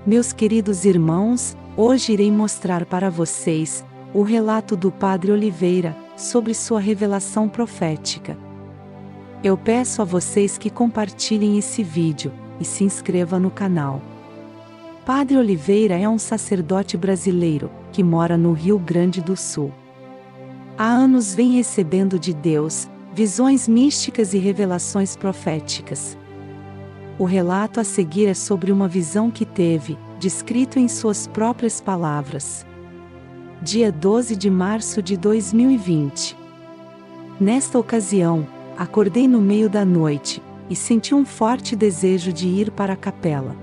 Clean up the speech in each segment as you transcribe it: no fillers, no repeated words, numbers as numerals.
Meus queridos irmãos, hoje irei mostrar para vocês o relato do Padre Oliveira sobre sua revelação profética. Eu peço a vocês que compartilhem esse vídeo e se inscrevam no canal. Padre Oliveira é um sacerdote brasileiro que mora no Rio Grande do Sul. Há anos vem recebendo de Deus visões místicas e revelações proféticas. O relato a seguir é sobre uma visão que teve, descrito em suas próprias palavras. Dia 12 de março de 2020. Nesta ocasião, acordei no meio da noite, e senti um forte desejo de ir para a capela.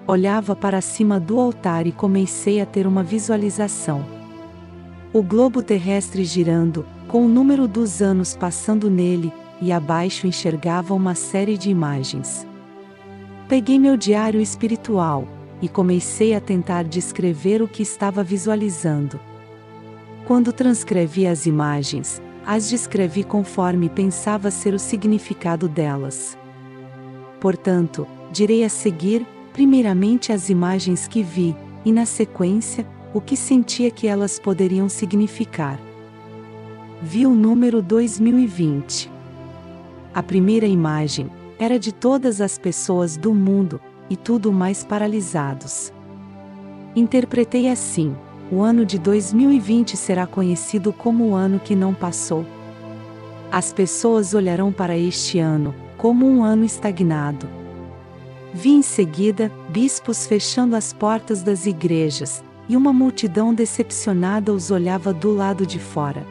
Olhava para cima do altar e comecei a ter uma visualização. O globo terrestre girando, com o número dos anos passando nele, e abaixo enxergava uma série de imagens. Peguei meu diário espiritual, e comecei a tentar descrever o que estava visualizando. Quando transcrevi as imagens, as descrevi conforme pensava ser o significado delas. Portanto, direi a seguir, primeiramente as imagens que vi, e na sequência, o que sentia que elas poderiam significar. Vi o número 2020. A primeira imagem era de todas as pessoas do mundo, e tudo mais paralisados. Interpretei assim: o ano de 2020 será conhecido como o ano que não passou. As pessoas olharão para este ano como um ano estagnado. Vi em seguida bispos fechando as portas das igrejas, e uma multidão decepcionada os olhava do lado de fora.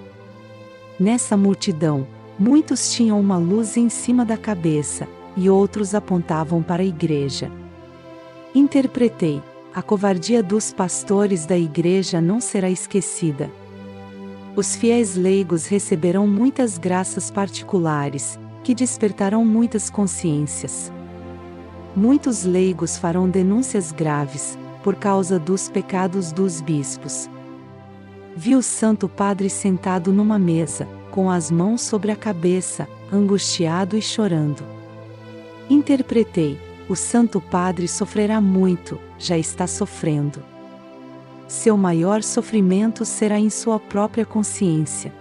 Nessa multidão, muitos tinham uma luz em cima da cabeça, e outros apontavam para a igreja. Interpretei: a covardia dos pastores da igreja não será esquecida. Os fiéis leigos receberão muitas graças particulares, que despertarão muitas consciências. Muitos leigos farão denúncias graves, por causa dos pecados dos bispos. Vi o Santo Padre sentado numa mesa, com as mãos sobre a cabeça, angustiado e chorando. Interpretei: o Santo Padre sofrerá muito, já está sofrendo. Seu maior sofrimento será em sua própria consciência.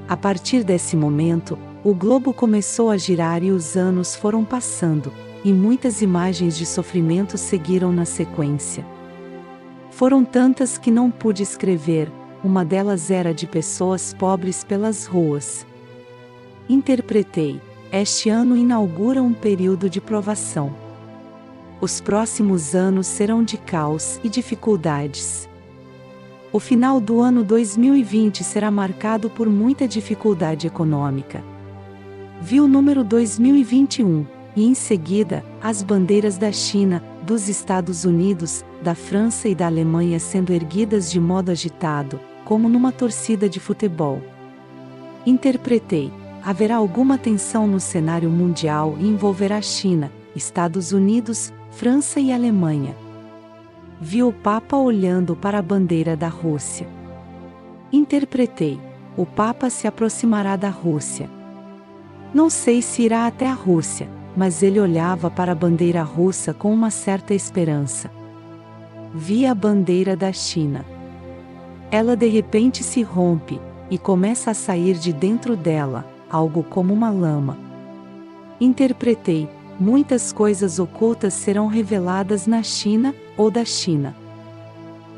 A partir desse momento, o globo começou a girar e os anos foram passando, e muitas imagens de sofrimento seguiram na sequência. Foram tantas que não pude escrever, uma delas era de pessoas pobres pelas ruas. Interpretei: este ano inaugura um período de provação. Os próximos anos serão de caos e dificuldades. O final do ano 2020 será marcado por muita dificuldade econômica. Vi o número 2021, e em seguida, as bandeiras da China, dos Estados Unidos, da França e da Alemanha sendo erguidas de modo agitado, como numa torcida de futebol. Interpretei: haverá alguma tensão no cenário mundial e envolverá China, Estados Unidos, França e Alemanha. Vi o Papa olhando para a bandeira da Rússia. Interpretei: o Papa se aproximará da Rússia. Não sei se irá até a Rússia, mas ele olhava para a bandeira russa com uma certa esperança. Vi a bandeira da China. Ela de repente se rompe, e começa a sair de dentro dela algo como uma lama. Interpretei: muitas coisas ocultas serão reveladas na China, ou da China.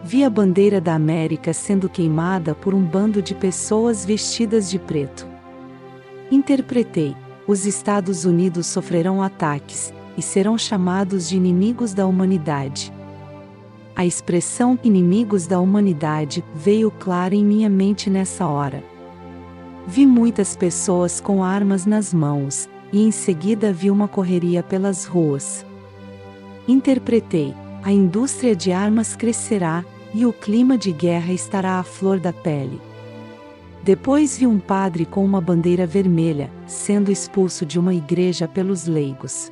Vi a bandeira da América sendo queimada por um bando de pessoas vestidas de preto. Interpretei: os Estados Unidos sofrerão ataques, e serão chamados de inimigos da humanidade. A expressão inimigos da humanidade veio clara em minha mente nessa hora. Vi muitas pessoas com armas nas mãos, e em seguida vi uma correria pelas ruas. Interpretei: a indústria de armas crescerá, e o clima de guerra estará à flor da pele. Depois vi um padre com uma bandeira vermelha, sendo expulso de uma igreja pelos leigos.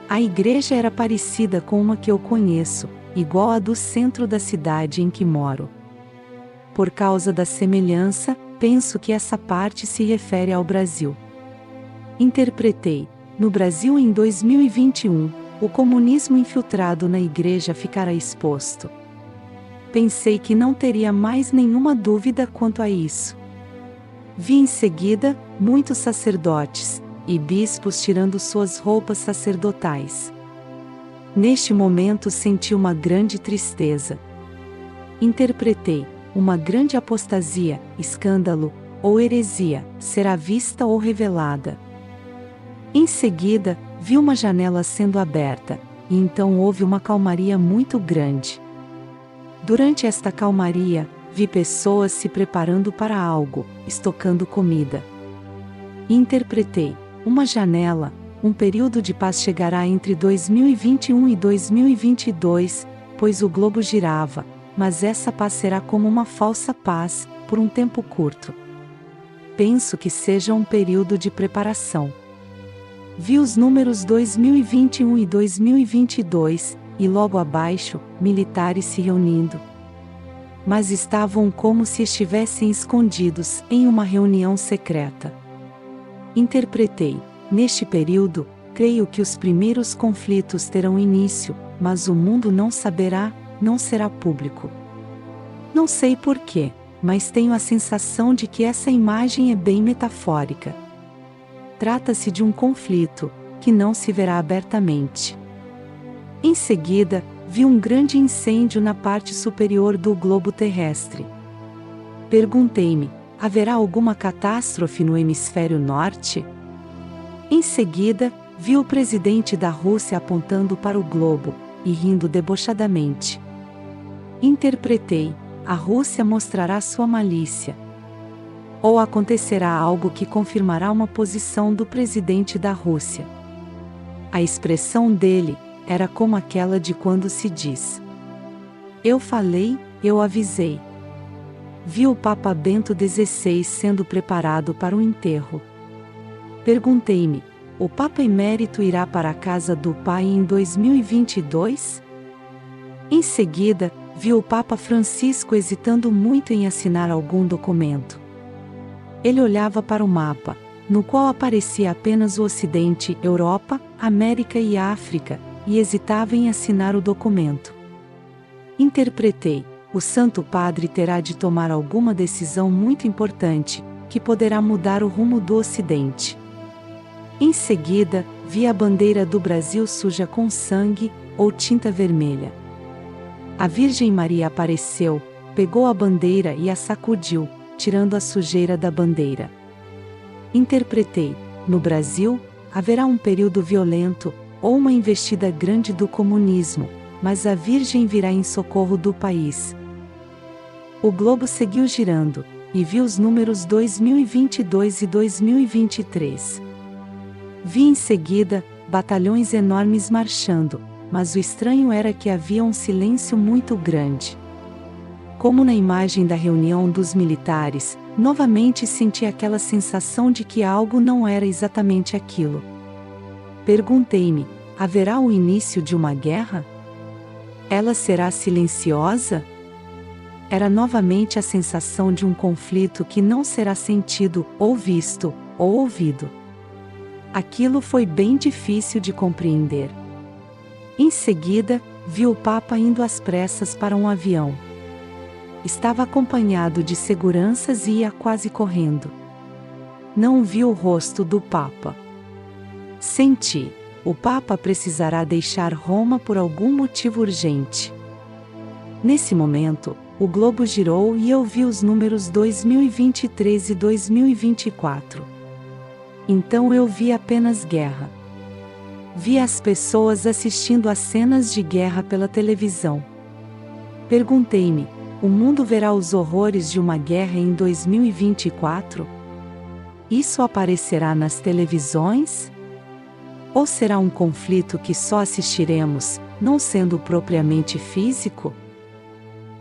A igreja era parecida com uma que eu conheço, igual à do centro da cidade em que moro. Por causa da semelhança, penso que essa parte se refere ao Brasil. Interpretei: no Brasil em 2021, o comunismo infiltrado na igreja ficará exposto. Pensei que não teria mais nenhuma dúvida quanto a isso. Vi em seguida muitos sacerdotes e bispos tirando suas roupas sacerdotais. Neste momento senti uma grande tristeza. Interpretei: uma grande apostasia, escândalo ou heresia será vista ou revelada. Em seguida, vi uma janela sendo aberta, e então houve uma calmaria muito grande. Durante esta calmaria, vi pessoas se preparando para algo, estocando comida. Interpretei: uma janela, um período de paz chegará entre 2021 e 2022, pois o globo girava, mas essa paz será como uma falsa paz, por um tempo curto. Penso que seja um período de preparação. Vi os números 2021 e 2022, e logo abaixo, militares se reunindo. Mas estavam como se estivessem escondidos em uma reunião secreta. Interpretei: neste período, creio que os primeiros conflitos terão início, mas o mundo não saberá, não será público. Não sei porquê, mas tenho a sensação de que essa imagem é bem metafórica. Trata-se de um conflito, que não se verá abertamente. Em seguida, vi um grande incêndio na parte superior do globo terrestre. Perguntei-me: haverá alguma catástrofe no hemisfério norte? Em seguida, vi o presidente da Rússia apontando para o globo, e rindo debochadamente. Interpretei: a Rússia mostrará sua malícia. Ou acontecerá algo que confirmará uma posição do presidente da Rússia. A expressão dele era como aquela de quando se diz: eu falei, eu avisei. Vi o Papa Bento XVI sendo preparado para o enterro. Perguntei-me: o Papa Emérito irá para a casa do Pai em 2022? Em seguida, vi o Papa Francisco hesitando muito em assinar algum documento. Ele olhava para o mapa, no qual aparecia apenas o Ocidente, Europa, América e África, e hesitava em assinar o documento. Interpretei: o Santo Padre terá de tomar alguma decisão muito importante, que poderá mudar o rumo do Ocidente. Em seguida, vi a bandeira do Brasil suja com sangue, ou tinta vermelha. A Virgem Maria apareceu, pegou a bandeira e a sacudiu, tirando a sujeira da bandeira. Interpretei: no Brasil, haverá um período violento, ou uma investida grande do comunismo, mas a Virgem virá em socorro do país. O globo seguiu girando, e vi os números 2022 e 2023. Vi em seguida, batalhões enormes marchando, mas o estranho era que havia um silêncio muito grande. Como na imagem da reunião dos militares, novamente senti aquela sensação de que algo não era exatamente aquilo. Perguntei-me: haverá o início de uma guerra? Ela será silenciosa? Era novamente a sensação de um conflito que não será sentido, ou visto, ou ouvido. Aquilo foi bem difícil de compreender. Em seguida, vi o Papa indo às pressas para um avião. Estava acompanhado de seguranças e ia quase correndo. Não vi o rosto do Papa. Senti: o Papa precisará deixar Roma por algum motivo urgente. Nesse momento, o globo girou e eu vi os números 2023 e 2024. Então eu vi apenas guerra. Vi as pessoas assistindo a cenas de guerra pela televisão. Perguntei-me: o mundo verá os horrores de uma guerra em 2024? Isso aparecerá nas televisões? Ou será um conflito que só assistiremos, não sendo propriamente físico?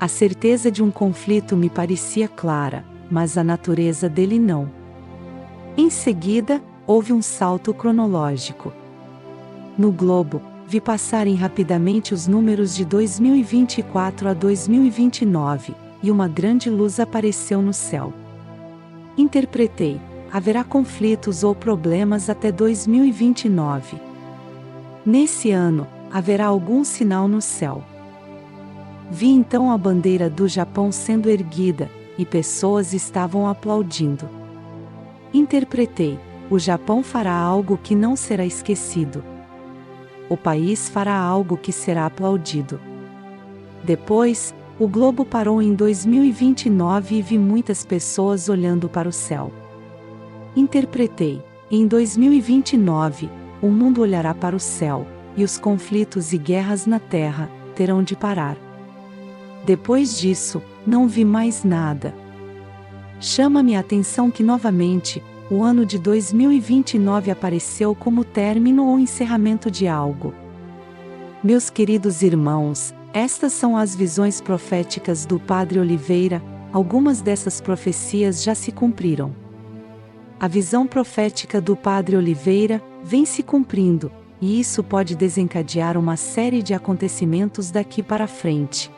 A certeza de um conflito me parecia clara, mas a natureza dele não. Em seguida, houve um salto cronológico. No globo, vi passarem rapidamente os números de 2024 a 2029, e uma grande luz apareceu no céu. Interpretei: haverá conflitos ou problemas até 2029. Nesse ano, haverá algum sinal no céu. Vi então a bandeira do Japão sendo erguida, e pessoas estavam aplaudindo. Interpretei: o Japão fará algo que não será esquecido. O país fará algo que será aplaudido. Depois, o globo parou em 2029 e vi muitas pessoas olhando para o céu. Interpretei: em 2029, o mundo olhará para o céu, e os conflitos e guerras na terra terão de parar. Depois disso, não vi mais nada. Chama-me a atenção que novamente, o ano de 2029 apareceu como término ou encerramento de algo. Meus queridos irmãos, estas são as visões proféticas do Padre Oliveira. Algumas dessas profecias já se cumpriram. A visão profética do Padre Oliveira vem se cumprindo, e isso pode desencadear uma série de acontecimentos daqui para frente.